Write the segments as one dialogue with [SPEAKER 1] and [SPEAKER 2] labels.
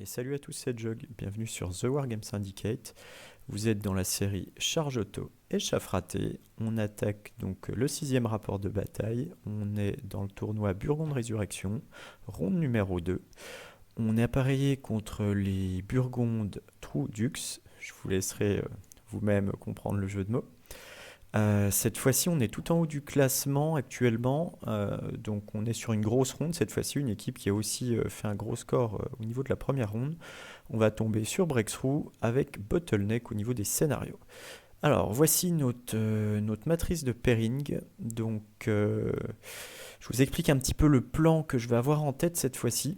[SPEAKER 1] Salut à tous, c'est Jog, bienvenue sur The Wargame Syndicate. Vous êtes dans la série Charge Auto et Chaff Raté. On attaque donc le 6e rapport de bataille. On est dans le tournoi Burgonde Résurrection, ronde numéro 2. On est appareillé contre les Burgondes Trou Dux. Je vous laisserai vous-même comprendre le jeu de mots. Cette fois-ci, on est tout en haut du classement actuellement, donc on est sur une grosse ronde. Cette fois-ci, une équipe qui a aussi fait un gros score au niveau de la première ronde. On va tomber sur Breakthrough avec Bottleneck au niveau des scénarios. Alors, voici notre matrice de pairing. Donc, je vous explique un petit peu le plan que je vais avoir en tête cette fois-ci.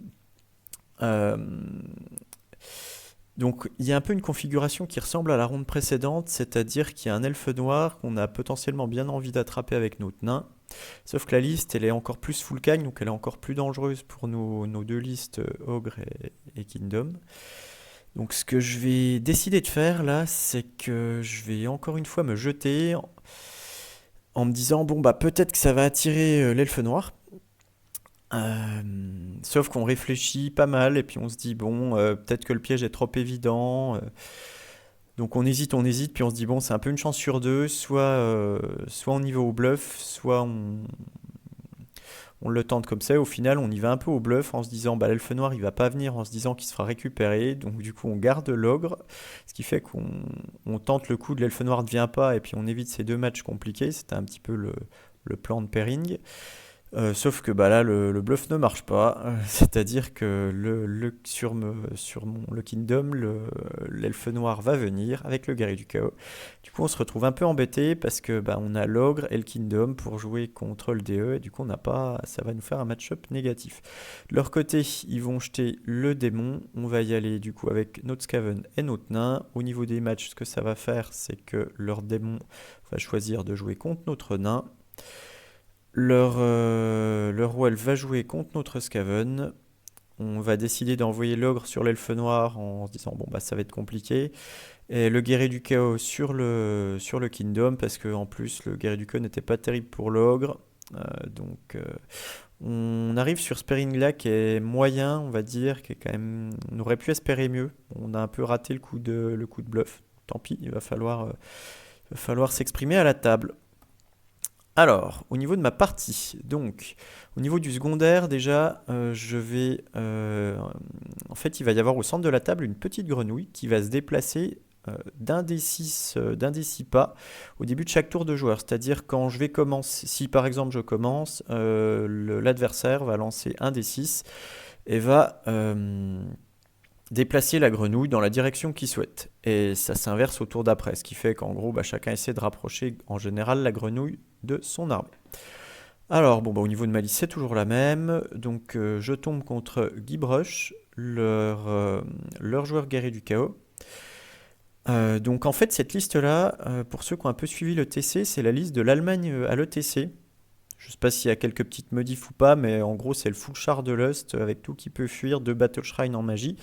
[SPEAKER 1] Donc il y a un peu une configuration qui ressemble à la ronde précédente, c'est-à-dire qu'il y a un elfe noir qu'on a potentiellement bien envie d'attraper avec notre nain. Sauf que la liste, elle est encore plus full cagne, donc elle est encore plus dangereuse pour nos deux listes Ogre et Kingdom. Donc ce que je vais décider de faire là, c'est que je vais encore une fois me jeter en me disant, bon bah peut-être que ça va attirer l'elfe noir. Sauf qu'on réfléchit pas mal et puis on se dit bon, peut-être que le piège est trop évident. Donc on hésite, puis on se dit bon, c'est un peu une chance sur deux, soit on y va au bluff, soit on le tente comme ça. Et au final, on y va un peu au bluff en se disant bah l'elfe noir il va pas venir, en se disant qu'il se fera récupérer. Donc du coup on garde l'ogre, ce qui fait qu'on tente le coup de l'elfe noir ne vient pas et puis on évite ces deux matchs compliqués. C'était un petit peu le plan de pairing. Sauf que bah là le bluff ne marche pas, c'est-à-dire que sur le Kingdom, l'elfe noir va venir avec le guerrier du chaos. Du coup on se retrouve un peu embêté parce que bah, on a l'ogre et le Kingdom pour jouer contre le DE et du coup ça va nous faire un match-up négatif. De leur côté ils vont jeter le démon, on va y aller du coup avec notre Skaven et notre nain. Au niveau des matchs, ce que ça va faire, c'est que leur démon va choisir de jouer contre notre nain. Leur roi va jouer contre notre Skaven. On va décider d'envoyer l'ogre sur l'elfe noir en se disant bon bah ça va être compliqué. Et le guerrier du chaos sur le Kingdom parce que en plus le guerrier du chaos n'était pas terrible pour l'ogre. Donc on arrive sur Sparing qui est moyen, on va dire, qui est quand même. On aurait pu espérer mieux. On a un peu raté le coup de bluff. Tant pis, il va falloir s'exprimer à la table. Alors, au niveau de ma partie, donc, au niveau du secondaire, déjà, je vais... en fait, il va y avoir au centre de la table une petite grenouille qui va se déplacer d'un des six pas au début de chaque tour de joueur. C'est-à-dire quand je vais commencer, si par exemple je commence, l'adversaire va lancer un des 6 et va déplacer la grenouille dans la direction qu'il souhaite. Et ça s'inverse au tour d'après, ce qui fait qu'en gros, bah, chacun essaie de rapprocher en général la grenouille de son armée. Alors, bon, bah, au niveau de ma liste, c'est toujours la même. Donc, je tombe contre Guybrush, leur joueur guerrier du chaos. Donc, en fait, cette liste-là, pour ceux qui ont un peu suivi le TC, c'est la liste de l'Allemagne à l'ETC. Je ne sais pas s'il y a quelques petites modifs ou pas, mais en gros, c'est le full char de Lust avec tout qui peut fuir, 2 Battle Shrine en magie.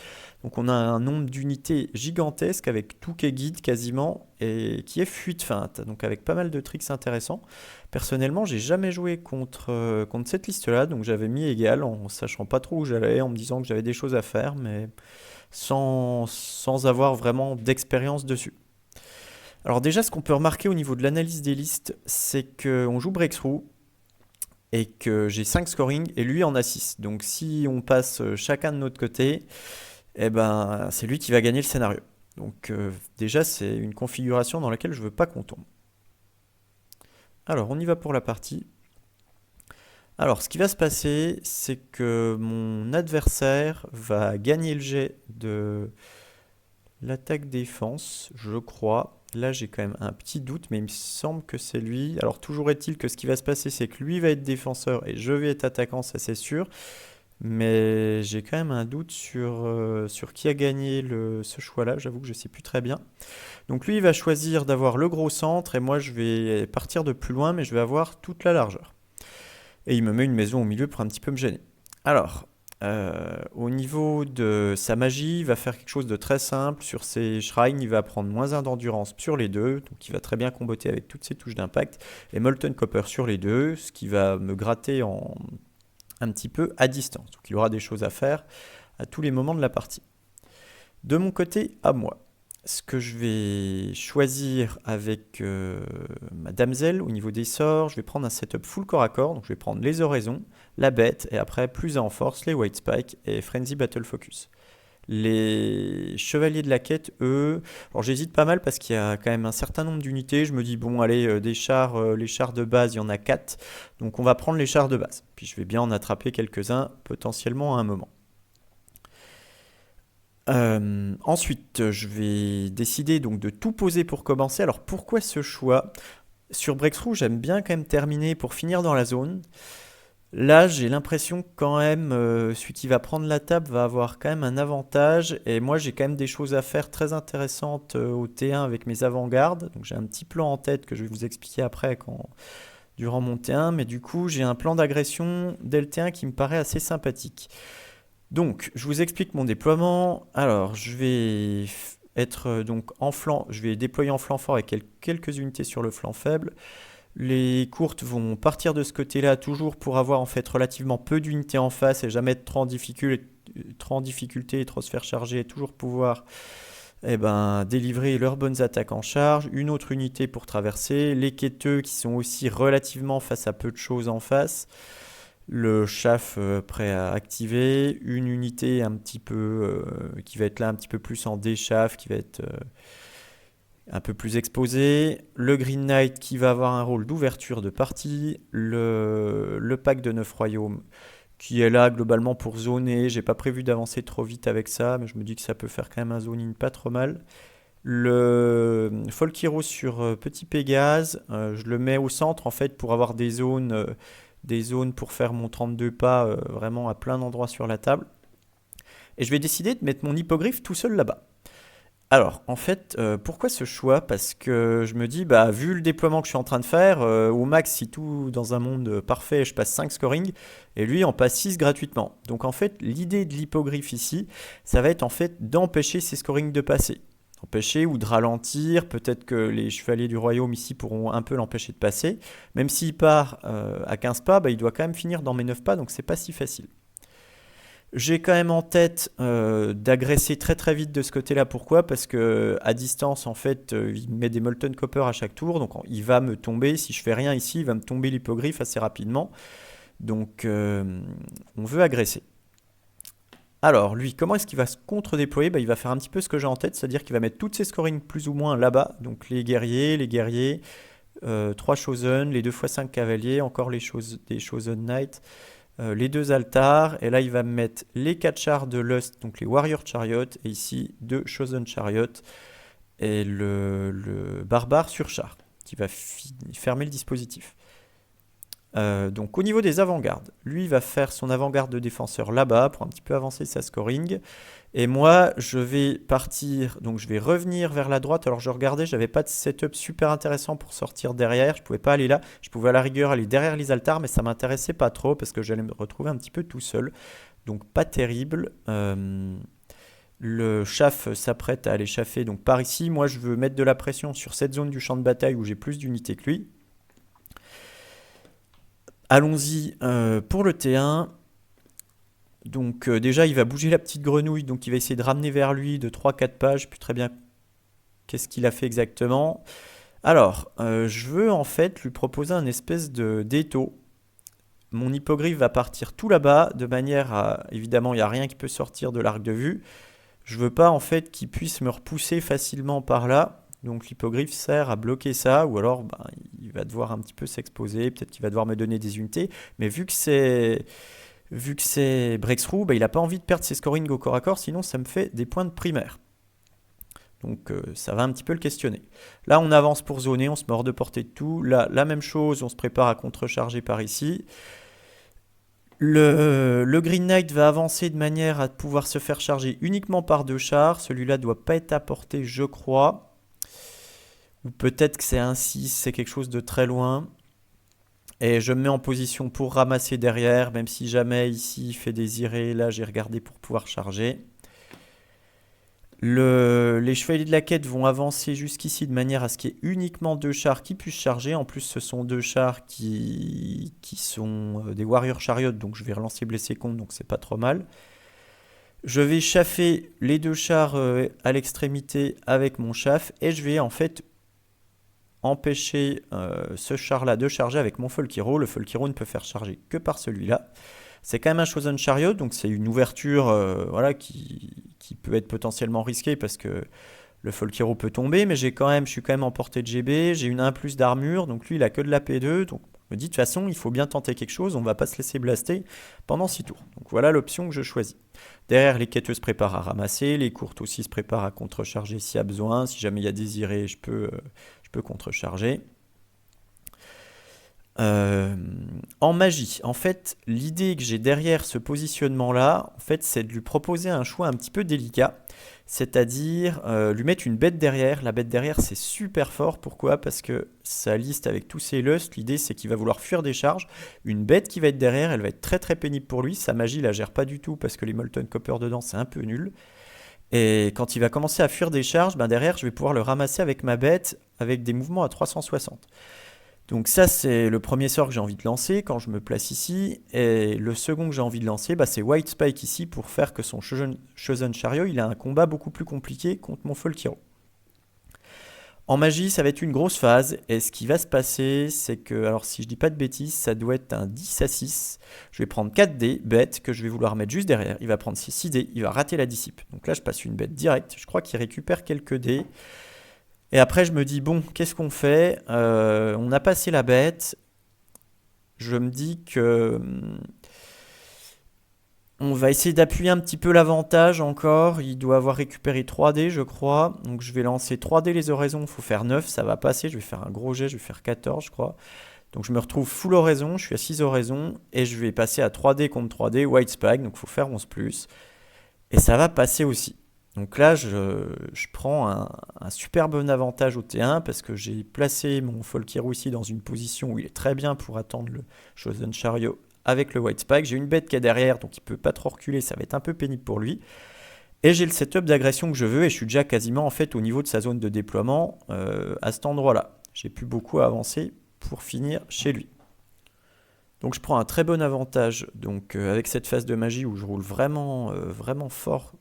[SPEAKER 1] Donc, on a un nombre d'unités gigantesque avec tout qui est guide quasiment et qui est fuite feinte. Donc, avec pas mal de tricks intéressants. Personnellement, j'ai jamais joué contre cette liste-là, donc j'avais mis égal en sachant pas trop où j'allais, en me disant que j'avais des choses à faire, mais sans avoir vraiment d'expérience dessus. Alors, déjà, ce qu'on peut remarquer au niveau de l'analyse des listes, c'est qu'on joue Breakthrough et que j'ai 5 scoring et lui en a 6. Donc si on passe chacun de notre côté, eh ben, c'est lui qui va gagner le scénario. Donc déjà c'est une configuration dans laquelle je veux pas qu'on tombe. Alors on y va pour la partie. Alors ce qui va se passer, c'est que mon adversaire va gagner le jet de l'attaque défense, je crois. Là, j'ai quand même un petit doute, mais il me semble que c'est lui. Alors, toujours est-il que ce qui va se passer, c'est que lui va être défenseur et je vais être attaquant, ça c'est sûr. Mais j'ai quand même un doute sur qui a gagné ce choix-là. J'avoue que je ne sais plus très bien. Donc, lui, il va choisir d'avoir le gros centre et moi, je vais partir de plus loin, mais je vais avoir toute la largeur. Et il me met une maison au milieu pour un petit peu me gêner. Alors, au niveau de sa magie, il va faire quelque chose de très simple. Sur ses shrines, il va prendre -1 d'endurance sur les deux, donc il va très bien comboter avec toutes ses touches d'impact, et Molten Copper sur les deux, ce qui va me gratter un petit peu à distance. Donc il aura des choses à faire à tous les moments de la partie. De mon côté, à moi, ce que je vais choisir avec ma damsel au niveau des sorts, je vais prendre un setup full corps à corps, donc je vais prendre les oraisons, la bête, et après plus en force, les white spike et frenzy battle focus. Les chevaliers de la quête, eux, alors j'hésite pas mal parce qu'il y a quand même un certain nombre d'unités. Je me dis, bon, allez, des chars, les chars de base, il y en a 4. Donc on va prendre les chars de base. Puis je vais bien en attraper quelques-uns potentiellement à un moment. Ensuite, je vais décider donc de tout poser pour commencer. Alors pourquoi ce choix? Sur Breakthrough, j'aime bien quand même terminer pour finir dans la zone. Là, j'ai l'impression que quand même, celui qui va prendre la table va avoir quand même un avantage. Et moi, j'ai quand même des choses à faire très intéressantes au T1 avec mes avant-gardes. Donc j'ai un petit plan en tête que je vais vous expliquer après durant mon T1. Mais du coup, j'ai un plan d'agression dès le T1 qui me paraît assez sympathique. Donc, je vous explique mon déploiement. Alors, je vais être donc en flanc. Je vais déployer en flanc fort avec quelques unités sur le flanc faible. Les courtes vont partir de ce côté-là, toujours pour avoir en fait relativement peu d'unités en face et jamais être trop en difficulté et trop se faire charger et toujours pouvoir délivrer leurs bonnes attaques en charge. Une autre unité pour traverser. Les quêteux qui sont aussi relativement face à peu de choses en face. Le chaff prêt à activer. Une unité un petit peu qui va être là un petit peu plus en déchaff, qui va être un peu plus exposé, le Green Knight qui va avoir un rôle d'ouverture de partie, le pack de 9 royaumes qui est là globalement pour zoner. J'ai pas prévu d'avancer trop vite avec ça, mais je me dis que ça peut faire quand même un zoning pas trop mal. Le Folk Hero sur Petit Pégase, je le mets au centre en fait pour avoir des zones pour faire mon 32 pas vraiment à plein d'endroits sur la table. Et je vais décider de mettre mon hippogriffe tout seul là-bas. Alors, en fait, pourquoi ce choix? Parce que je me dis, bah, vu le déploiement que je suis en train de faire, au max, si tout dans un monde parfait, je passe 5 scoring, et lui en passe 6 gratuitement. Donc en fait, l'idée de l'hippogriffe ici, ça va être en fait d'empêcher ces scorings de passer. Empêcher ou de ralentir, peut-être que les chevaliers du royaume ici pourront un peu l'empêcher de passer. Même s'il part à 15 pas, bah, il doit quand même finir dans mes 9 pas, donc c'est pas si facile. J'ai quand même en tête d'agresser très très vite de ce côté-là. Pourquoi? Parce que à distance, en fait, il met des Molten Copper à chaque tour. Donc il va me tomber, si je fais rien ici, il va me tomber l'hippogriffe assez rapidement. Donc on veut agresser. Alors lui, comment est-ce qu'il va se contre-déployer? Il va faire un petit peu ce que j'ai en tête, c'est-à-dire qu'il va mettre toutes ses scorings plus ou moins là-bas. Donc les guerriers, 3 Chosen, les 2x5 cavaliers, encore des Chosen Knight. Les 2 altars, et là il va me mettre les 4 chars de Lust, donc les Warrior Chariot, et ici 2 Chosen Chariot, et le barbare sur char, qui va fermer le dispositif. Donc au niveau des avant-gardes, lui il va faire son avant-garde de défenseur là-bas pour un petit peu avancer sa scoring. Et moi je vais partir, donc je vais revenir vers la droite. Alors je regardais, j'avais pas de setup super intéressant pour sortir derrière, je pouvais pas aller là. Je pouvais à la rigueur aller derrière les altars, mais ça m'intéressait pas trop parce que j'allais me retrouver un petit peu tout seul. Donc pas terrible. Le chaff s'apprête à aller chaffer donc par ici. Moi je veux mettre de la pression sur cette zone du champ de bataille où j'ai plus d'unités que lui. Allons-y pour le T1. Donc déjà il va bouger la petite grenouille, donc il va essayer de ramener vers lui de 3-4 pages, je sais plus très bien qu'est-ce qu'il a fait exactement. Alors, je veux en fait lui proposer un espèce de d'étau. Mon hippogriffe va partir tout là-bas, de manière à... Évidemment, il n'y a rien qui peut sortir de l'arc de vue. Je veux pas en fait qu'il puisse me repousser facilement par là. Donc l'hippogriffe sert à bloquer ça, ou alors il va devoir un petit peu s'exposer, peut-être qu'il va devoir me donner des unités. Mais vu que c'est Breakthrough, il n'a pas envie de perdre ses scorings au corps à corps, sinon ça me fait des points de primaire. Donc ça va un petit peu le questionner. Là on avance pour zoner, on se met hors de portée de tout. Là la même chose, on se prépare à contrecharger par ici. Le Green Knight va avancer de manière à pouvoir se faire charger uniquement par 2 chars. Celui-là ne doit pas être à portée, je crois. Ou peut-être que c'est un 6, c'est quelque chose de très loin. Et je me mets en position pour ramasser derrière, même si jamais ici il fait désirer. Là j'ai regardé pour pouvoir charger. Les chevaliers de la quête vont avancer jusqu'ici de manière à ce qu'il y ait uniquement 2 chars qui puissent charger. En plus ce sont 2 chars qui sont des Warrior Chariot, donc je vais relancer blessé contre, donc c'est pas trop mal. Je vais chaffer les deux chars à l'extrémité avec mon chaf et je vais en fait empêcher ce char-là de charger avec mon Folkiro. Le Folkiro ne peut faire charger que par celui-là. C'est quand même un Chosen Chariot, donc c'est une ouverture voilà, qui peut être potentiellement risquée parce que le Folkiro peut tomber, mais je suis quand même en portée de GB, j'ai une 1+ d'armure, donc lui il a que de la P2, donc je me dis de toute façon il faut bien tenter quelque chose, on va pas se laisser blaster pendant 6 tours. Donc voilà l'option que je choisis. Derrière les quêteux se préparent à ramasser, les courtes aussi se préparent à contrecharger s'il y a besoin, si jamais il y a désiré je peux contrecharger. En magie, en fait, l'idée que j'ai derrière ce positionnement-là, en fait, c'est de lui proposer un choix un petit peu délicat, c'est-à-dire lui mettre une bête derrière. La bête derrière, c'est super fort. Pourquoi? Parce que sa liste avec tous ses lusts, l'idée c'est qu'il va vouloir fuir des charges. Une bête qui va être derrière, elle va être très très pénible pour lui. Sa magie la gère pas du tout parce que les Molten Copper dedans, c'est un peu nul. Et quand il va commencer à fuir des charges, ben derrière, je vais pouvoir le ramasser avec ma bête avec des mouvements à 360. Donc ça, c'est le premier sort que j'ai envie de lancer quand je me place ici. Et le second que j'ai envie de lancer, bah, c'est White Spike ici pour faire que son Chosen Chariot, il a un combat beaucoup plus compliqué contre mon Folkiro. En magie, ça va être une grosse phase. Et ce qui va se passer, c'est que, alors si je dis pas de bêtises, ça doit être un 10 à 6. Je vais prendre 4 dés, bêtes, que je vais vouloir mettre juste derrière. Il va prendre 6 dés, il va rater la dissipe. Donc là, je passe une bête directe. Je crois qu'il récupère quelques dés. Et après, je me dis, bon, qu'est-ce qu'on fait? On a passé la bête. Je me dis que on va essayer d'appuyer un petit peu l'avantage encore. Il doit avoir récupéré 3 dés, je crois. Donc je vais lancer 3 dés les oraisons. Il faut faire 9, ça va passer. Je vais faire un gros jet, je vais faire 14, je crois. Donc je me retrouve full oraison, je suis à 6 oraisons. Et je vais passer à 3 dés contre 3 dés, White Spike. Donc il faut faire 11+. Et ça va passer aussi. Donc là, je prends un super bon avantage au T1 parce que j'ai placé mon Folkiro ici dans une position où il est très bien pour attendre le Chosen Chariot avec le White Spike. J'ai une bête qui est derrière, donc il ne peut pas trop reculer, ça va être un peu pénible pour lui. Et j'ai le setup d'agression que je veux et je suis déjà quasiment en fait au niveau de sa zone de déploiement à cet endroit-là. J'ai plus beaucoup à avancer pour finir chez lui. Donc je prends un très bon avantage donc, avec cette phase de magie où je roule vraiment, vraiment fort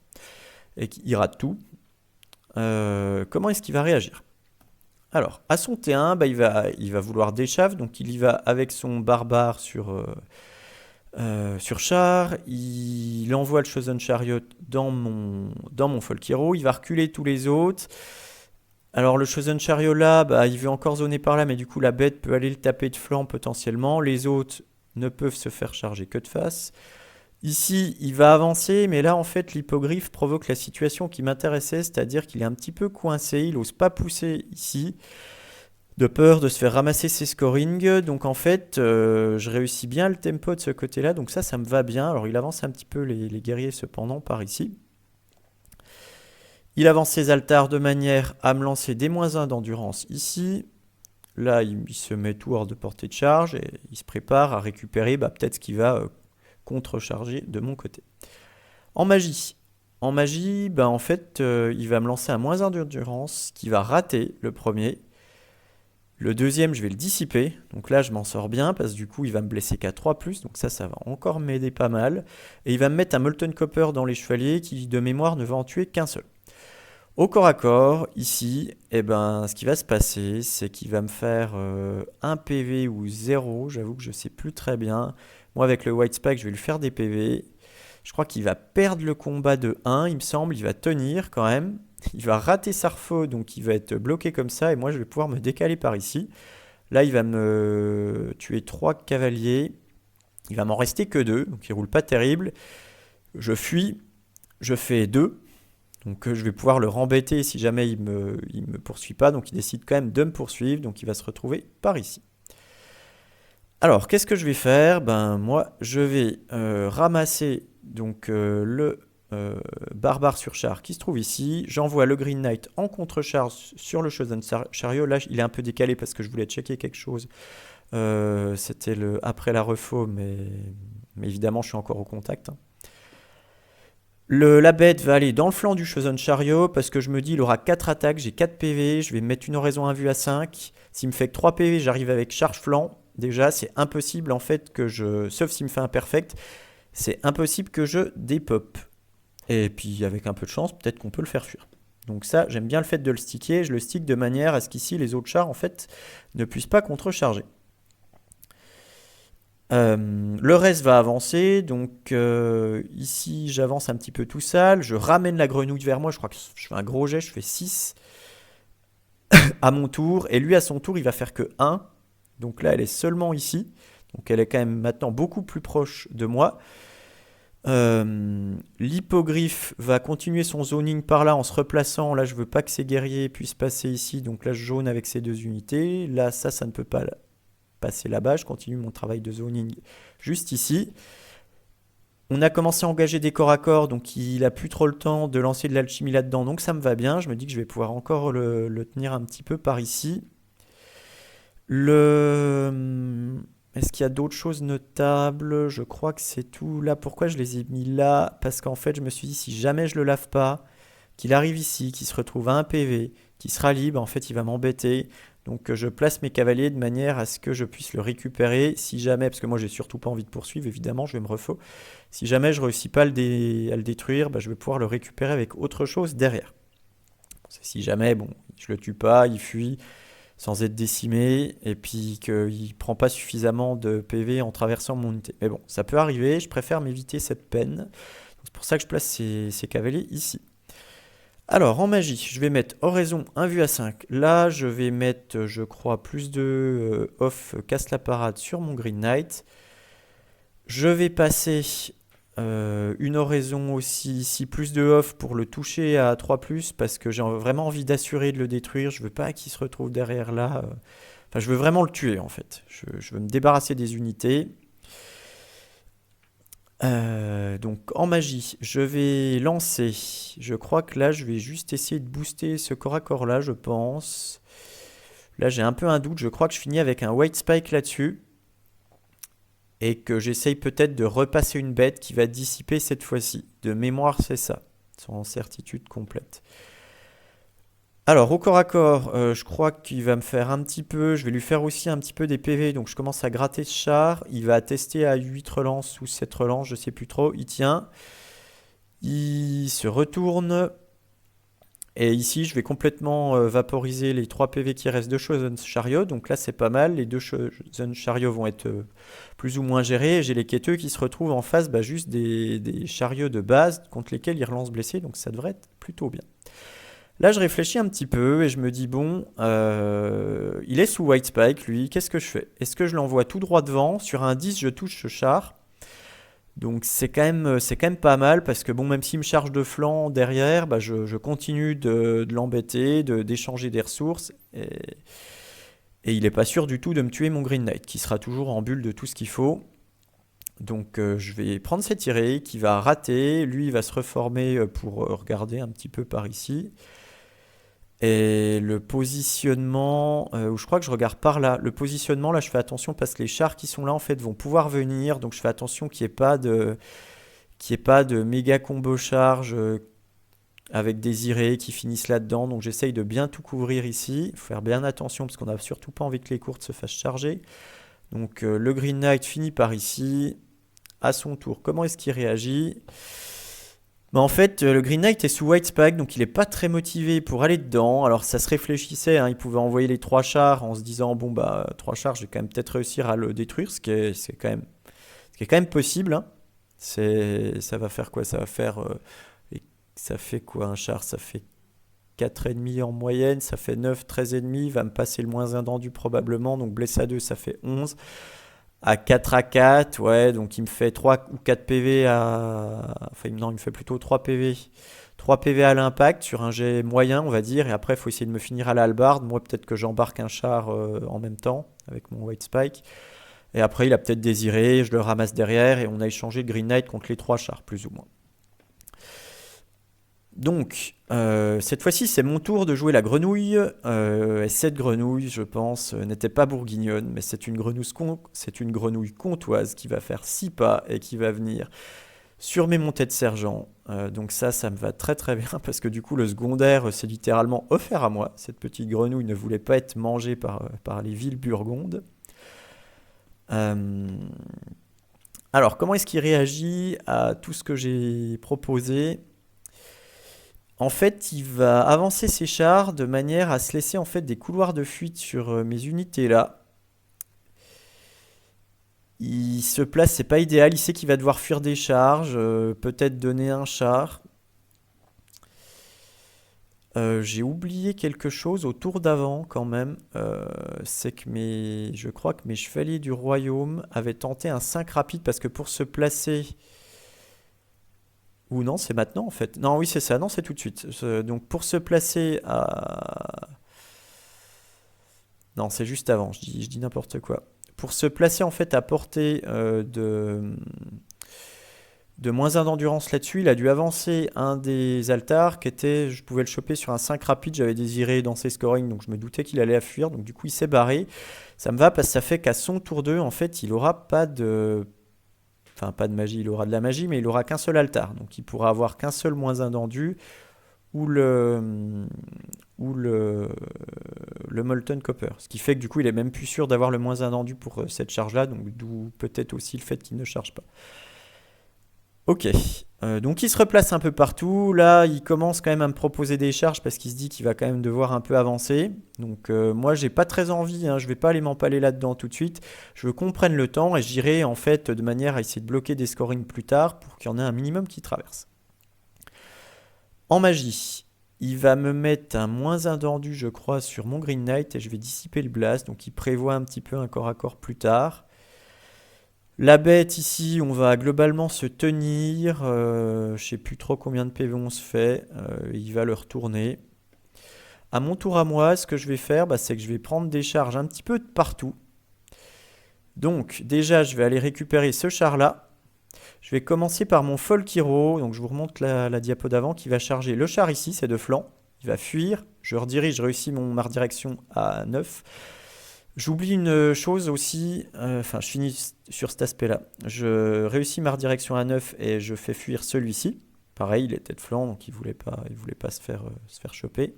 [SPEAKER 1] et qu'il rate tout. Comment est-ce qu'il va réagir? Alors, à son T1, bah, il va vouloir déchave, donc il y va avec son barbare sur char. Il envoie le Chosen Chariot dans mon Folkiro. Il va reculer tous les autres. Alors, le Chosen Chariot là, bah, il veut encore zoner par là, mais du coup, la bête peut aller le taper de flanc potentiellement. Les autres ne peuvent se faire charger que de face. Ici, il va avancer, mais là, en fait, l'hippogriffe provoque la situation qui m'intéressait, c'est-à-dire qu'il est un petit peu coincé, il n'ose pas pousser ici, de peur de se faire ramasser ses scorings. Donc, en fait, je réussis bien le tempo de ce côté-là, donc ça me va bien. Alors, il avance un petit peu les guerriers, cependant, par ici. Il avance ses altars de manière à me lancer des -1 d'endurance ici. Là, il se met tout hors de portée de charge et il se prépare à récupérer peut-être ce qu'il va contrecharger de mon côté. En magie, en fait, il va me lancer un -1 d'endurance qui va rater le premier. Le deuxième, je vais le dissiper. Donc là, je m'en sors bien parce que du coup, il va me blesser qu'à 3+. Donc ça va encore m'aider pas mal. Et il va me mettre un Molten Copper dans les chevaliers qui, de mémoire, ne va en tuer qu'un seul. Au corps à corps, ici, ce qui va se passer, c'est qu'il va me faire 1 PV ou 0. J'avoue que je ne sais plus très bien. Moi, avec le White Spike, je vais lui faire des PV. Je crois qu'il va perdre le combat de 1, il me semble. Il va tenir quand même. Il va rater Sarfo, donc il va être bloqué comme ça. Et moi, je vais pouvoir me décaler par ici. Là, il va me tuer 3 cavaliers. Il va m'en rester que 2, donc il roule pas terrible. Je fuis. Je fais 2. Donc je vais pouvoir le rembêter si jamais il me poursuit pas. Donc il décide quand même de me poursuivre. Donc il va se retrouver par ici. Alors qu'est-ce que je vais faire? Moi je vais ramasser donc le barbare sur char qui se trouve ici. J'envoie le Green Knight en contre-char sur le Chosen Chariot. Là il est un peu décalé parce que je voulais checker quelque chose. C'était après la refo, mais évidemment je suis encore au contact. La bête va aller dans le flanc du Chosen Chariot parce que je me dis il aura 4 attaques, j'ai 4 PV, je vais mettre une oraison invue à 5. S'il me fait que 3 PV, j'arrive avec charge flanc. Déjà, c'est impossible en fait que sauf s'il me fait un perfect, c'est impossible que je dépop. Et puis avec un peu de chance, peut-être qu'on peut le faire fuir. Donc ça, j'aime bien le fait de le sticker. Je le stick de manière à ce qu'ici, les autres chars, en fait, ne puissent pas contrecharger. Le reste va avancer, donc ici j'avance un petit peu tout seul, je ramène la grenouille vers moi, je crois que je fais un gros jet, je fais 6 à mon tour, et lui à son tour il va faire que 1, donc là elle est seulement ici, donc elle est quand même maintenant beaucoup plus proche de moi. L'hippogriffe va continuer son zoning par là en se replaçant, là je veux pas que ces guerriers puissent passer ici, donc là je jaune avec ces 2 unités, là ça ne peut pas passer là-bas, je continue mon travail de zoning juste ici. On a commencé à engager des corps à corps, donc il a plus trop le temps de lancer de l'alchimie là-dedans, donc ça me va bien. Je me dis que je vais pouvoir encore le tenir un petit peu par ici. Est-ce qu'il y a d'autres choses notables? Je crois que c'est tout là. Pourquoi je les ai mis là? Parce qu'en fait, je me suis dit, si jamais je le lave pas, qu'il arrive ici, qu'il se retrouve à un PV, qu'il sera libre, en fait, il va m'embêter. Donc je place mes cavaliers de manière à ce que je puisse le récupérer si jamais, parce que moi j'ai surtout pas envie de poursuivre, évidemment, je vais me refaux. Si jamais je réussis pas à le détruire, bah, je vais pouvoir le récupérer avec autre chose derrière. Si jamais, bon, je le tue pas, il fuit sans être décimé, et puis qu'il prend pas suffisamment de PV en traversant mon unité. Mais bon, ça peut arriver, je préfère m'éviter cette peine. C'est pour ça que je place ces cavaliers ici. Alors, en magie, je vais mettre oraison 1 vue à 5. Là, je vais mettre, je crois, plus de off casse la parade sur mon Green Knight. Je vais passer une oraison aussi ici, plus de off pour le toucher à 3+, parce que j'ai vraiment envie d'assurer de le détruire. Je veux pas qu'il se retrouve derrière là. Enfin, je veux vraiment le tuer, en fait. Je veux me débarrasser des unités. Donc en magie, je vais lancer. Je crois que là, je vais juste essayer de booster ce corps à corps là, je pense. Là, j'ai un peu un doute. Je crois que je finis avec un White Spike là-dessus. Et que j'essaye peut-être de repasser une bête qui va dissiper cette fois-ci. De mémoire, c'est ça. Sans certitude complète. Alors, au corps à corps, je crois qu'il va me faire un petit peu. Je vais lui faire aussi un petit peu des PV. Donc, je commence à gratter ce char. Il va tester à 8 relances ou 7 relances, je sais plus trop. Il tient. Il se retourne. Et ici, je vais complètement vaporiser les 3 PV qui restent de Chosen Chariot. Donc là, c'est pas mal. Les 2 Chosen Chariot vont être plus ou moins gérés. J'ai les quêteux qui se retrouvent en face, bah, juste des chariots de base contre lesquels ils relancent blessés. Donc ça devrait être plutôt bien. Là, je réfléchis un petit peu et je me dis, bon, il est sous White Spike, lui. Qu'est-ce que je fais? Est-ce que je l'envoie tout droit devant? Sur un 10, je touche ce char. Donc c'est quand même pas mal parce que bon, même s'il me charge de flanc derrière, bah, je continue de l'embêter, d'échanger des ressources. Et il n'est pas sûr du tout de me tuer mon Green Knight, qui sera toujours en bulle de tout ce qu'il faut. Donc je vais prendre cette tirée qui va rater. Lui, il va se reformer pour regarder un petit peu par ici. Et le positionnement, je crois que je regarde par là. Le positionnement, là, je fais attention parce que les chars qui sont là, en fait, vont pouvoir venir. Donc je fais attention qu'il n'y ait pas de méga combo charge avec des irés qui finissent là-dedans. Donc j'essaye de bien tout couvrir ici. Il faut faire bien attention parce qu'on n'a surtout pas envie que les courtes se fassent charger. Donc le Green Knight finit par ici. À son tour, comment est-ce qu'il réagit? Bah en fait, le Green Knight est sous White Spike, donc il n'est pas très motivé pour aller dedans. Alors ça se réfléchissait, hein, il pouvait envoyer les 3 chars en se disant, bon bah 3 chars, je vais quand même peut-être réussir à le détruire, ce qui est quand même possible, hein. Ça va faire quoi? Ça fait quoi un char? Ça fait 4,5 en moyenne, ça fait 9, 13,5, il va me passer le -1 d'endu probablement, donc blesse à 2, ça fait 11. À 4 à 4, ouais, donc il me fait 3 ou 4 PV à... Enfin, non, il me fait plutôt 3 PV. 3 PV à l'impact sur un jet moyen, on va dire. Et après, il faut essayer de me finir à la hallebarde. Moi, peut-être que j'embarque un char en même temps avec mon White Spike. Et après, il a peut-être désiré, je le ramasse derrière et on a échangé le Green Knight contre les 3 chars, plus ou moins. Donc, cette fois-ci, c'est mon tour de jouer la grenouille. Et cette grenouille, je pense, n'était pas bourguignonne, mais c'est une grenouille comtoise qui va faire 6 pas et qui va venir sur mes montées de sergent. Donc ça me va très très bien parce que du coup, le secondaire, c'est littéralement offert à moi. Cette petite grenouille ne voulait pas être mangée par les villes burgondes. Alors, comment est-ce qu'il réagit à tout ce que j'ai proposé? En fait, il va avancer ses chars de manière à se laisser en fait des couloirs de fuite sur mes unités là. Il se place, c'est pas idéal, il sait qu'il va devoir fuir des charges, peut-être donner un char. J'ai oublié quelque chose au tour d'avant quand même. C'est que je crois que mes chevaliers du royaume avaient tenté un 5 rapide parce que pour se placer. Ou non, c'est maintenant en fait. Non, oui, c'est ça, non, c'est tout de suite. Donc pour se placer à. Non, c'est juste avant, je dis n'importe quoi. Pour se placer en fait à portée de moins 1 d'endurance là-dessus, il a dû avancer un des altars qui était, je pouvais le choper sur un 5 rapide, j'avais désiré dans ses scoring, donc je me doutais qu'il allait à fuir, donc du coup il s'est barré. Ça me va parce que ça fait qu'à son tour 2, en fait, il aura pas de. Enfin, pas de magie, il aura de la magie, mais il aura qu'un seul altar, donc il pourra avoir qu'un seul moins 1 d'endu, ou le Molten Copper. Ce qui fait que du coup, il est même plus sûr d'avoir le moins 1 d'endu pour cette charge-là, donc d'où peut-être aussi le fait qu'il ne charge pas. Ok, donc il se replace un peu partout. Là, il commence quand même à me proposer des charges parce qu'il se dit qu'il va quand même devoir un peu avancer. Donc moi, j'ai pas très envie, hein, je vais pas aller m'empaler là-dedans tout de suite. Je veux qu'on prenne le temps et j'irai en fait de manière à essayer de bloquer des scorings plus tard pour qu'il y en ait un minimum qui traverse. En magie, il va me mettre un moins 1 d'endu, je crois, sur mon Green Knight et je vais dissiper le blast. Donc il prévoit un petit peu un corps à corps plus tard. La bête ici, on va globalement se tenir. Je sais plus trop combien de PV on se fait. Il va le retourner. À mon tour à moi, ce que je vais faire, c'est que je vais prendre des charges un petit peu de partout. Donc déjà, je vais aller récupérer ce char-là. Je vais commencer par mon Folkiro. Donc je vous remonte la diapo d'avant qui va charger le char ici, c'est de flanc. Il va fuir. Je redirige, je réussis ma direction à 9. J'oublie une chose aussi, enfin je finis sur cet aspect-là. Je réussis ma redirection à 9 et je fais fuir celui-ci. Pareil, il était de flanc, donc il voulait pas se faire choper.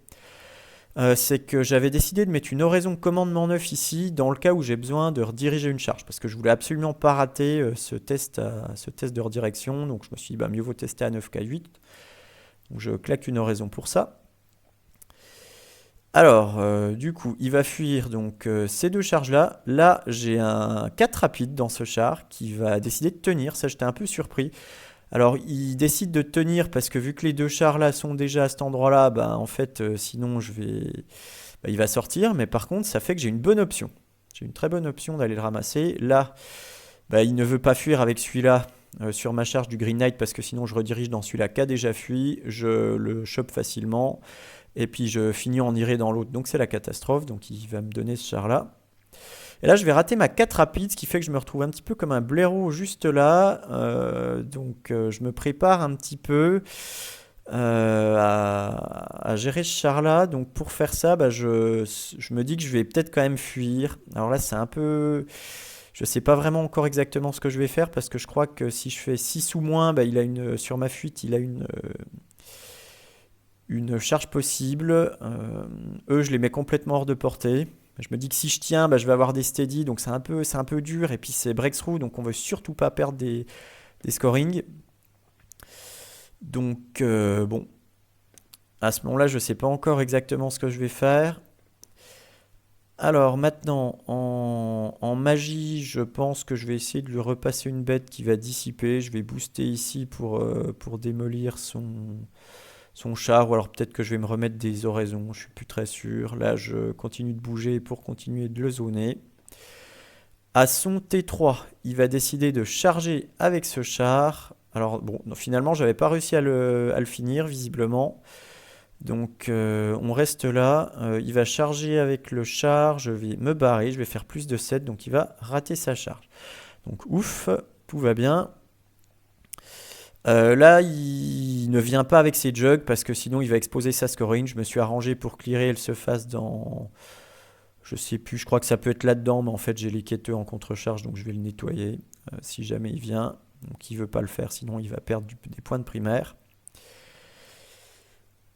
[SPEAKER 1] C'est que j'avais décidé de mettre une oraison commandement 9 ici, dans le cas où j'ai besoin de rediriger une charge, parce que je voulais absolument pas rater ce test de redirection, donc je me suis dit, mieux vaut tester à 9 qu'à 8. Donc je claque une oraison pour ça. Alors, du coup, il va fuir donc ces deux charges-là. Là, j'ai un 4 rapide dans ce char qui va décider de tenir. Ça, j'étais un peu surpris. Alors, il décide de tenir parce que vu que les deux chars-là sont déjà à cet endroit-là, en fait, sinon, il va sortir. Mais par contre, ça fait que j'ai une bonne option. J'ai une très bonne option d'aller le ramasser. Là, il ne veut pas fuir avec celui-là sur ma charge du Green Knight parce que sinon, je redirige dans celui-là qui a déjà fui. Je le chope facilement. Et puis je finis en iré dans l'autre, donc c'est la catastrophe, donc il va me donner ce char-là. Et là je vais rater ma 4 rapide, ce qui fait que je me retrouve un petit peu comme un blaireau juste là. Donc je me prépare un petit peu à gérer ce char-là. Donc pour faire ça, je me dis que je vais peut-être quand même fuir. Alors là c'est un peu... Je sais pas vraiment encore exactement ce que je vais faire, parce que je crois que si je fais 6 ou moins, sur ma fuite, il a une charge possible. Eux, je les mets complètement hors de portée. Je me dis que si je tiens, je vais avoir des steady, donc c'est un peu dur. Et puis c'est breakthrough, donc on veut surtout pas perdre des scorings. Donc bon, à ce moment-là, je sais pas encore exactement ce que je vais faire. Alors maintenant, en magie, je pense que je vais essayer de lui repasser une bête qui va dissiper. Je vais booster ici pour démolir son char, ou alors peut-être que je vais me remettre des oraisons, je suis plus très sûr. Là, je continue de bouger pour continuer de le zoner. À son T3, il va décider de charger avec ce char. Alors bon, non, finalement, j'avais pas réussi à le finir, visiblement. Donc on reste là. Il va charger avec le char, je vais me barrer, je vais faire plus de 7, donc il va rater sa charge. Donc ouf, tout va bien. Là, il ne vient pas avec ses jugs parce que sinon il va exposer sa scoring. Je me suis arrangé pour clearer, elle se fasse dans... Je sais plus, je crois que ça peut être là-dedans, mais en fait j'ai les quêteux en contre-charge, donc je vais le nettoyer si jamais il vient. Donc il veut pas le faire, sinon il va perdre des points de primaire.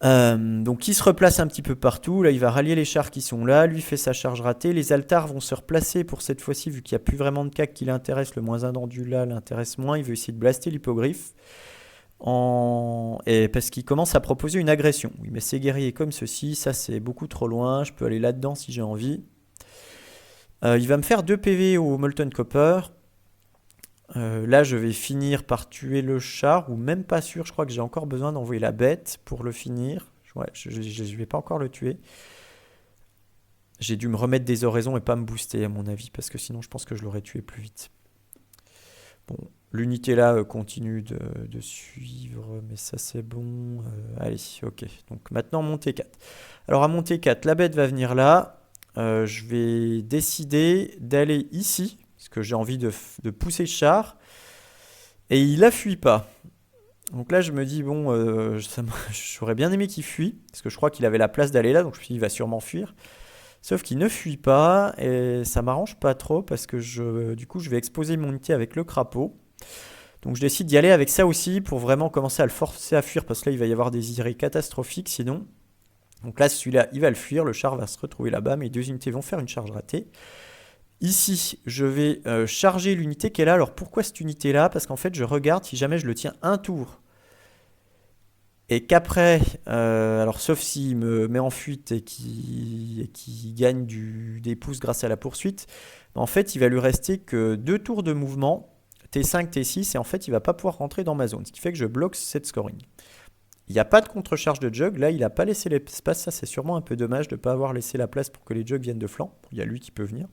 [SPEAKER 1] Donc il se replace un petit peu partout. Là, il va rallier les chars qui sont là. Lui fait sa charge ratée. Les altars vont se replacer pour cette fois-ci, vu qu'il n'y a plus vraiment de cac qui l'intéresse. Le moins 1 d'endu là l'intéresse moins. Il veut essayer de blaster l'hippogriffe. Et parce qu'il commence à proposer une agression. Oui, mais c'est guerrier comme ceci, ça c'est beaucoup trop loin, je peux aller là-dedans si j'ai envie. Il va me faire 2 PV au Molten Copper. Là, je vais finir par tuer le char, ou même pas sûr, je crois que j'ai encore besoin d'envoyer la bête pour le finir. Ouais, je ne vais pas encore le tuer. J'ai dû me remettre des oraisons et pas me booster à mon avis, parce que sinon je pense que je l'aurais tué plus vite. Bon, l'unité là continue de suivre, mais ça c'est bon. Allez, ok. Donc maintenant montée 4. Alors à montée 4, la bête va venir là. Je vais décider d'aller ici, parce que j'ai envie de pousser le char. Et il la fuit pas. Donc là je me dis, bon, j'aurais bien aimé qu'il fuit, parce que je crois qu'il avait la place d'aller là, donc je me suis dit, il va sûrement fuir. Sauf qu'il ne fuit pas, et ça m'arrange pas trop, parce que du coup je vais exposer mon unité avec le crapaud. Donc je décide d'y aller avec ça aussi pour vraiment commencer à le forcer à fuir parce que là il va y avoir des irrés catastrophiques sinon. Donc là celui-là il va le fuir, le char va se retrouver là-bas, mes 2 unités vont faire une charge ratée. Ici je vais charger l'unité qui est là. Alors pourquoi cette unité là? Parce qu'en fait je regarde si jamais je le tiens un tour. Et qu'après, alors sauf s'il me met en fuite et qu'il gagne des pouces grâce à la poursuite, en fait il va lui rester que 2 tours de mouvement. T5, T6, et en fait, il ne va pas pouvoir rentrer dans ma zone, ce qui fait que je bloque cette scoring. Il n'y a pas de contre-charge de jug, là, il n'a pas laissé l'espace, ça c'est sûrement un peu dommage de ne pas avoir laissé la place pour que les jugs viennent de flanc. Il y a lui qui peut venir.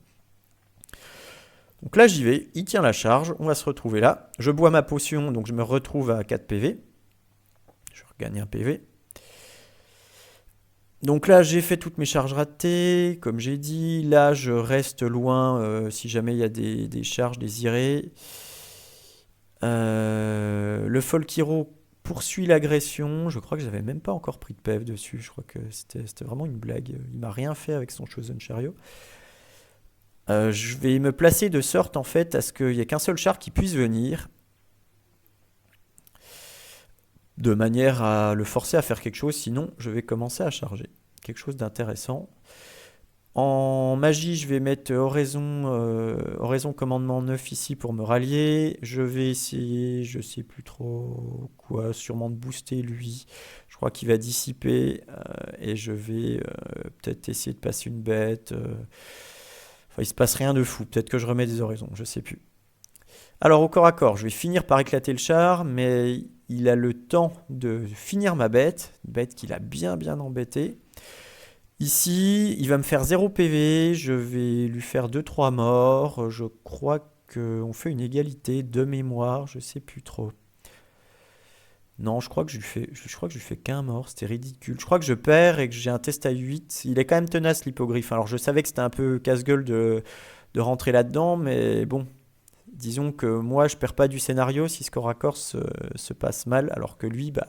[SPEAKER 1] Donc là, j'y vais, il tient la charge, on va se retrouver là. Je bois ma potion, donc je me retrouve à 4 PV. Je regagne un PV. Donc là, j'ai fait toutes mes charges ratées, comme j'ai dit. Là, je reste loin si jamais il y a des charges désirées. Le Folkiro poursuit l'agression. Je crois que j'avais même pas encore pris de PF dessus. Je crois que c'était vraiment une blague. Il m'a rien fait avec son Chosen Chariot. Je vais me placer de sorte en fait à ce qu'il n'y ait qu'un seul char qui puisse venir. De manière à le forcer à faire quelque chose. Sinon, je vais commencer à charger. Quelque chose d'intéressant. En magie, je vais mettre Oraison Commandement 9 ici pour me rallier. Je vais essayer, je sais plus trop quoi, sûrement de booster lui. Je crois qu'il va dissiper et je vais peut-être essayer de passer une bête. Enfin, il se passe rien de fou. Peut-être que je remets des oraisons, je sais plus. Alors au corps à corps, je vais finir par éclater le char, mais il a le temps de finir ma bête. Une bête qu'il a bien embêté. Ici, il va me faire 0 PV, je vais lui faire 2-3 morts. Je crois qu'on fait une égalité de mémoire, je sais plus trop. Non, je crois que je lui fais qu'un mort, c'était ridicule. Je crois que je perds et que j'ai un test à 8. Il est quand même tenace l'hippogriffe. Alors je savais que c'était un peu casse-gueule de rentrer là-dedans, mais bon, disons que moi je perds pas du scénario si ce corps à corps se passe mal, alors que lui, bah,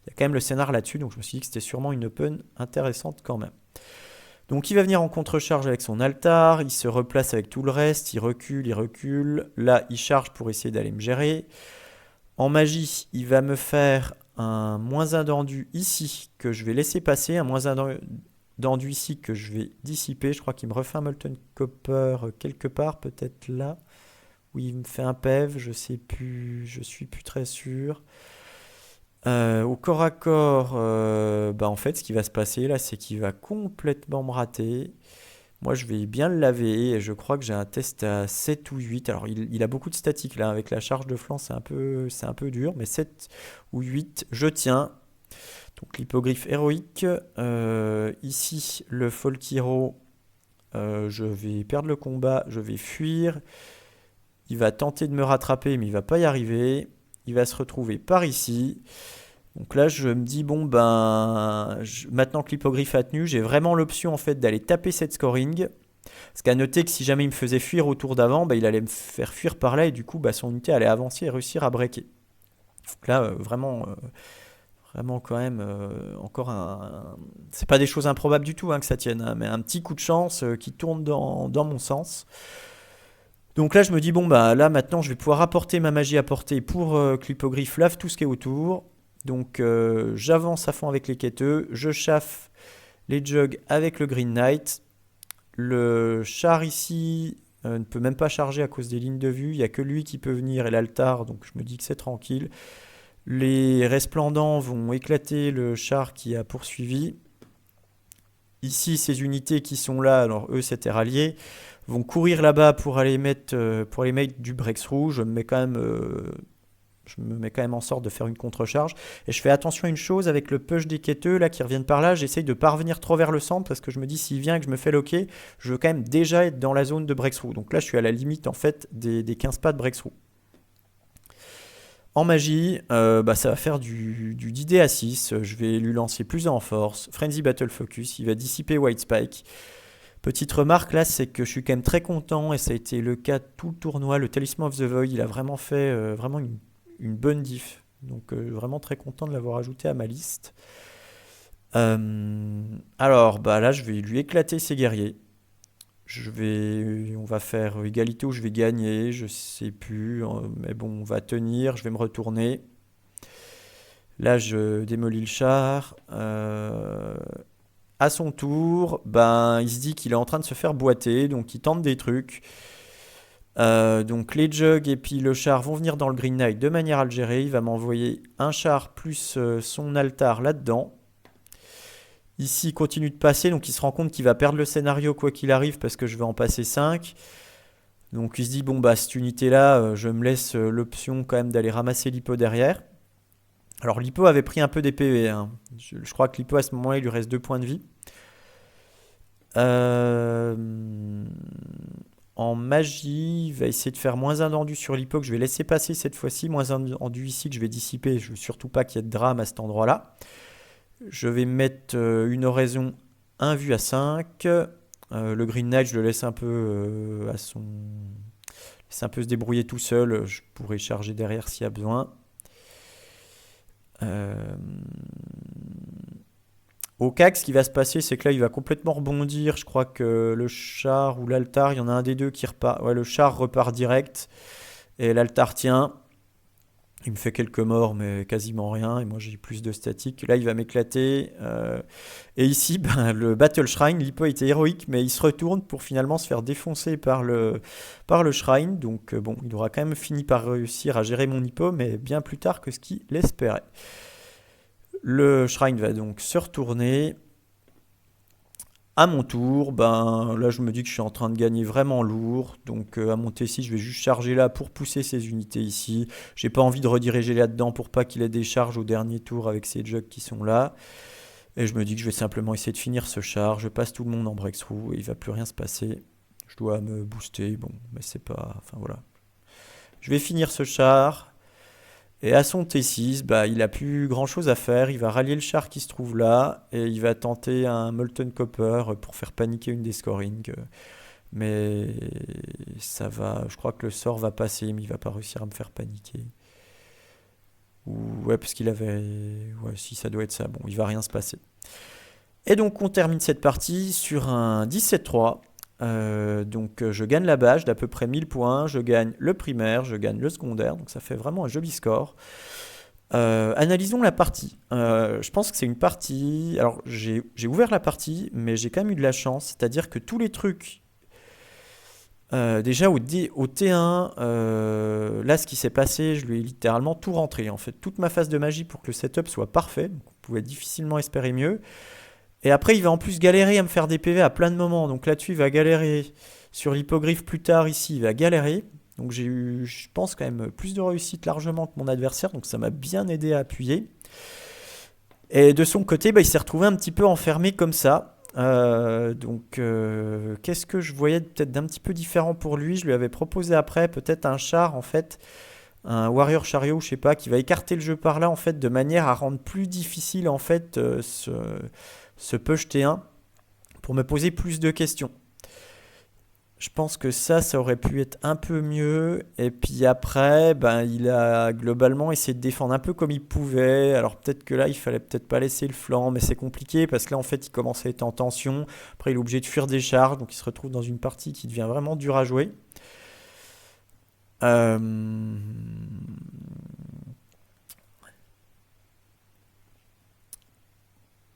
[SPEAKER 1] il y a quand même le scénar là-dessus, donc je me suis dit que c'était sûrement une open intéressante quand même. Donc il va venir en contre-charge avec son altar, il se replace avec tout le reste, il recule. Là, il charge pour essayer d'aller me gérer. En magie, il va me faire un -1 d'enduit ici que je vais laisser passer, un -1 d'enduit ici que je vais dissiper. Je crois qu'il me refait un Molten Copper quelque part, peut-être là. Oui, il me fait un PEV, je sais plus, je suis plus très sûr. Au corps à corps, en fait, ce qui va se passer là, c'est qu'il va complètement me rater. Moi, je vais bien le laver et je crois que j'ai un test à 7 ou 8. Alors, il a beaucoup de statique là, avec la charge de flanc, c'est un peu dur, mais 7 ou 8, je tiens. Donc, l'hippogriffe héroïque. Ici, le Folkiro, je vais perdre le combat, je vais fuir. Il va tenter de me rattraper, mais il va pas y arriver. Il va se retrouver par ici. Donc là, je me dis, bon, maintenant que l'hippogriffe a tenu, j'ai vraiment l'option en fait d'aller taper cette scoring. Parce qu'à noter que si jamais il me faisait fuir au tour d'avant, il allait me faire fuir par là et du coup, son unité allait avancer et réussir à breaker. Donc là, vraiment quand même, encore c'est pas des choses improbables du tout que ça tienne, hein, mais un petit coup de chance qui tourne dans mon sens. Donc là, je me dis, bon, là, maintenant, je vais pouvoir apporter ma magie à portée pour que l'hippogriffe lave tout ce qui est autour. Donc, j'avance à fond avec les quêteux. Je chauffe les jugs avec le Green Knight. Le char ici ne peut même pas charger à cause des lignes de vue. Il n'y a que lui qui peut venir et l'altar. Donc, je me dis que c'est tranquille. Les resplendants vont éclater le char qui a poursuivi. Ici, ces unités qui sont là, alors eux c'était ralliés, vont courir là-bas pour aller mettre du breakthrough. Je me mets quand même en sorte de faire une contre-charge. Et je fais attention à une chose avec le push des quêteux là, qui reviennent par là. J'essaye de ne pas revenir trop vers le centre parce que je me dis s'il vient et que je me fais loquer, je veux quand même déjà être dans la zone de breakthrough. Donc là, je suis à la limite en fait des 15 pas de breakthrough. En magie, ça va faire du d'idée à 6. Je vais lui lancer plus en force. Frenzy Battle Focus, il va dissiper White Spike. Petite remarque là, c'est que je suis quand même très content et ça a été le cas tout le tournoi. Le Talisman of the Void, il a vraiment fait vraiment une bonne diff. Donc vraiment très content de l'avoir ajouté à ma liste. Alors là, je vais lui éclater ses guerriers. On va faire égalité où je vais gagner, je sais plus, mais bon, on va tenir, je vais me retourner. Là, je démolis le char. À son tour, il se dit qu'il est en train de se faire boiter, donc il tente des trucs. Donc les jugs et puis le char vont venir dans le Green Knight de manière à le gérer. Il va m'envoyer un char plus son altar là-dedans. Ici, il continue de passer, donc il se rend compte qu'il va perdre le scénario quoi qu'il arrive parce que je vais en passer 5. Donc il se dit, bon cette unité-là, je me laisse l'option quand même d'aller ramasser l'hypo derrière. Alors l'hypo avait pris un peu des PV, hein. Je crois que l'hypo à ce moment-là, il lui reste 2 points de vie. En magie, il va essayer de faire moins un endu sur l'hypo que je vais laisser passer cette fois-ci. Moins un endu ici que je vais dissiper. Je veux surtout pas qu'il y ait de drame à cet endroit-là. Je vais mettre une oraison 1 vue à 5. Le Green Knight, je le laisse un peu laisse un peu se débrouiller tout seul. Je pourrais charger derrière s'il y a besoin. Au CAC, ce qui va se passer, c'est que là, il va complètement rebondir. Je crois que le char ou l'altar, il y en a un des deux qui repart. Ouais, le char repart direct. Et l'altar tient. Il me fait quelques morts, mais quasiment rien. Et moi, j'ai plus de statique. Là, il va m'éclater. Et ici, le Battle Shrine, l'hypo était héroïque, mais il se retourne pour finalement se faire défoncer par le Shrine. Donc, il aura quand même fini par réussir à gérer mon hypo, mais bien plus tard que ce qu'il espérait. Le Shrine va donc se retourner. À mon tour, là je me dis que je suis en train de gagner vraiment lourd. Donc à mon T6, je vais juste charger là pour pousser ces unités ici. J'ai pas envie de rediriger là-dedans pour pas qu'il ait des charges au dernier tour avec ces jugs qui sont là. Et je me dis que je vais simplement essayer de finir ce char. Je passe tout le monde en breakthrough et il va plus rien se passer. Je dois me booster, mais c'est pas... Enfin voilà. Je vais finir ce char. Et à son T6, il a plus grand chose à faire. Il va rallier le char qui se trouve là et il va tenter un Molten Copper pour faire paniquer une des scoring. Mais ça va. Je crois que le sort va passer, mais il va pas réussir à me faire paniquer. Ouais, parce qu'il avait. Ouais, si ça doit être ça. Bon, il va rien se passer. Et donc on termine cette partie sur un 17-3. Donc je gagne la badge d'à peu près 1000 points, je gagne le primaire, je gagne le secondaire, donc ça fait vraiment un joli score. Analysons la partie. Je pense que c'est une partie... Alors j'ai ouvert la partie, mais j'ai quand même eu de la chance, c'est-à-dire que tous les trucs... déjà au T1, là ce qui s'est passé, je lui ai littéralement tout rentré. En fait, toute ma phase de magie pour que le setup soit parfait, donc on pouvait difficilement espérer mieux. Et après, il va en plus galérer à me faire des PV à plein de moments. Donc là-dessus, il va galérer. Sur l'hippogriffe plus tard, ici, il va galérer. Donc j'ai eu, je pense, quand même plus de réussite largement que mon adversaire. Donc ça m'a bien aidé à appuyer. Et de son côté, il s'est retrouvé un petit peu enfermé comme ça. Qu'est-ce que je voyais peut-être d'un petit peu différent pour lui? Je lui avais proposé après peut-être un char, en fait. Un Warrior Chariot, je sais pas, qui va écarter le jeu par là, en fait, de manière à rendre plus difficile, en fait, ce push T1 pour me poser plus de questions. Je pense que ça aurait pu être un peu mieux. Et puis après, il a globalement essayé de défendre un peu comme il pouvait. Alors peut-être que là, il fallait peut-être pas laisser le flanc, mais c'est compliqué parce que là, en fait, il commence à être en tension. Après, il est obligé de fuir des charges, donc il se retrouve dans une partie qui devient vraiment dure à jouer.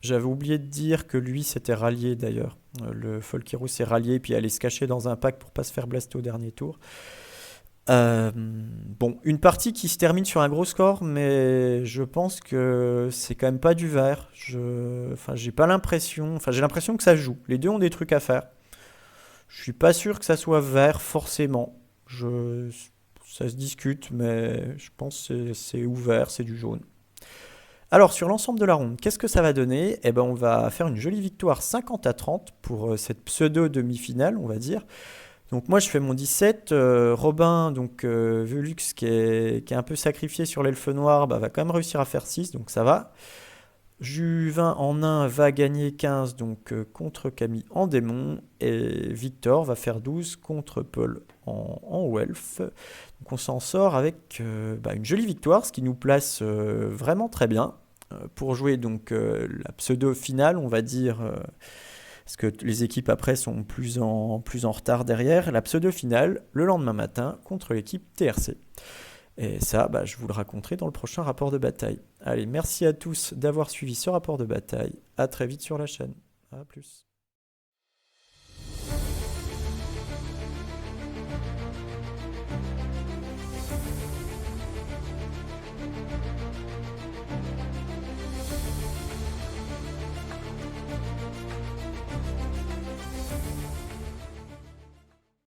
[SPEAKER 1] J'avais oublié de dire que lui s'était rallié d'ailleurs. Le Folk Hero s'est rallié puis allait se cacher dans un pack pour pas se faire blaster au dernier tour. Bon, une partie qui se termine sur un gros score, mais je pense que c'est quand même pas du vert. Enfin, j'ai pas l'impression. Enfin, j'ai l'impression que ça se joue. Les deux ont des trucs à faire. Je suis pas sûr que ça soit vert forcément. Ça se discute, mais je pense que c'est ouvert, c'est du jaune. Alors, sur l'ensemble de la ronde, qu'est-ce que ça va donner? Eh ben, on va faire une jolie victoire 50-30 pour cette pseudo demi-finale, on va dire. Donc moi je fais mon 17, Robin, donc Velux qui est un peu sacrifié sur l'elfe noir, bah, va quand même réussir à faire 6, donc ça va. Juvin en nain va gagner 15 donc contre Camille en démon, et Victor va faire 12 contre Paul en elfe. Donc on s'en sort avec bah, une jolie victoire, ce qui nous place vraiment très bien pour jouer donc la pseudo finale, on va dire. Parce que les équipes après sont plus en retard derrière. La pseudo-finale, le lendemain matin, contre l'équipe TRC. Et ça, bah, je vous le raconterai dans le prochain rapport de bataille. Allez, merci à tous d'avoir suivi ce rapport de bataille. À très vite sur la chaîne. À plus.